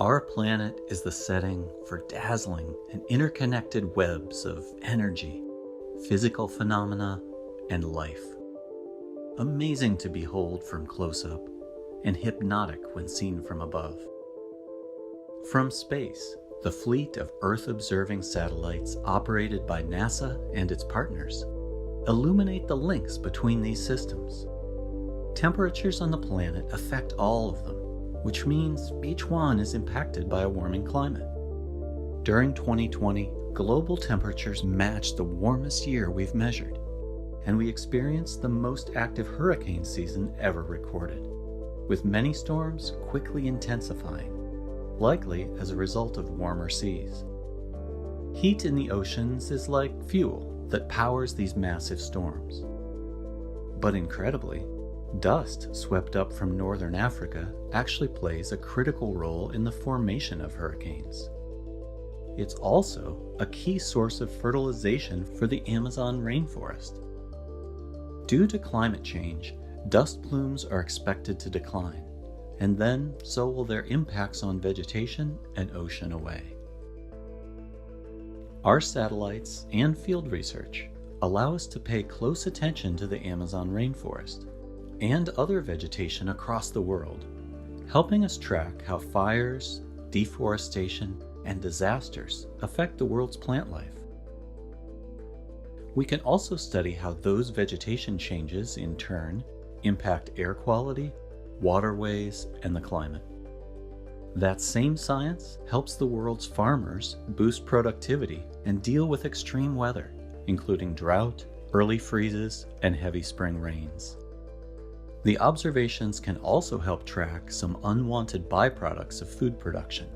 Our planet is the setting for dazzling and interconnected webs of energy, physical phenomena, and life. Amazing to behold from close-up, and hypnotic when seen from above. From space, the fleet of Earth-observing satellites operated by NASA and its partners illuminate the links between these systems. Temperatures on the planet affect all of them, which means each one is impacted by a warming climate. During 2020, global temperatures matched the warmest year we've measured, and we experienced the most active hurricane season ever recorded, with many storms quickly intensifying, likely as a result of warmer seas. Heat in the oceans is like fuel that powers these massive storms. But incredibly, dust swept up from northern Africa actually plays a critical role in the formation of hurricanes. It's also a key source of fertilization for the Amazon rainforest. Due to climate change, dust plumes are expected to decline, and then so will their impacts on vegetation and ocean away. Our satellites and field research allow us to pay close attention to the Amazon rainforest and other vegetation across the world, helping us track how fires, deforestation, and disasters affect the world's plant life. We can also study how those vegetation changes, in turn, impact air quality, waterways, and the climate. That same science helps the world's farmers boost productivity and deal with extreme weather, including drought, early freezes, and heavy spring rains. The observations can also help track some unwanted byproducts of food production.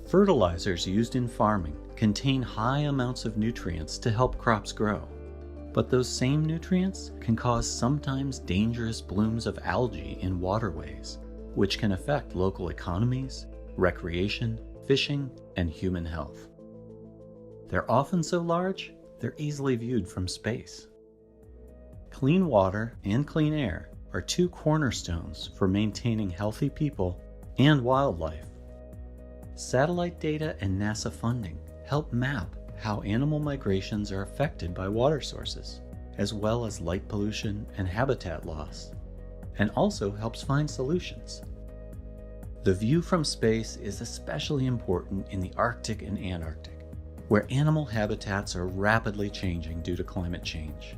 Fertilizers used in farming contain high amounts of nutrients to help crops grow, but those same nutrients can cause sometimes dangerous blooms of algae in waterways, which can affect local economies, recreation, fishing, and human health. They're often so large, they're easily viewed from space. Clean water and clean air are two cornerstones for maintaining healthy people and wildlife. Satellite data and NASA funding help map how animal migrations are affected by water sources, as well as light pollution and habitat loss, and also helps find solutions. The view from space is especially important in the Arctic and Antarctic, where animal habitats are rapidly changing due to climate change.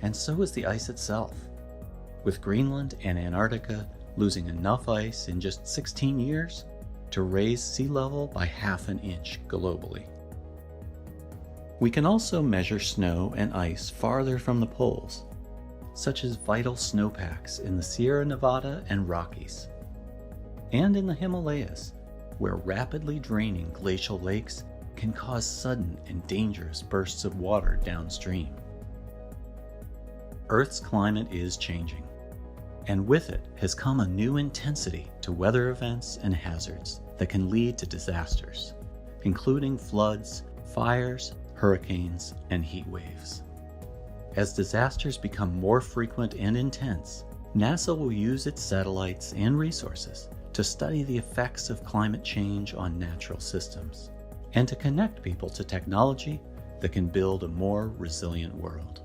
And so is the ice itself, with Greenland and Antarctica losing enough ice in just 16 years to raise sea level by ½ an inch globally. We can also measure snow and ice farther from the poles, such as vital snowpacks in the Sierra Nevada and Rockies, and in the Himalayas, where rapidly draining glacial lakes can cause sudden and dangerous bursts of water downstream. Earth's climate is changing, and with it has come a new intensity to weather events and hazards that can lead to disasters, including floods, fires, hurricanes, and heat waves. As disasters become more frequent and intense, NASA will use its satellites and resources to study the effects of climate change on natural systems, and to connect people to technology that can build a more resilient world.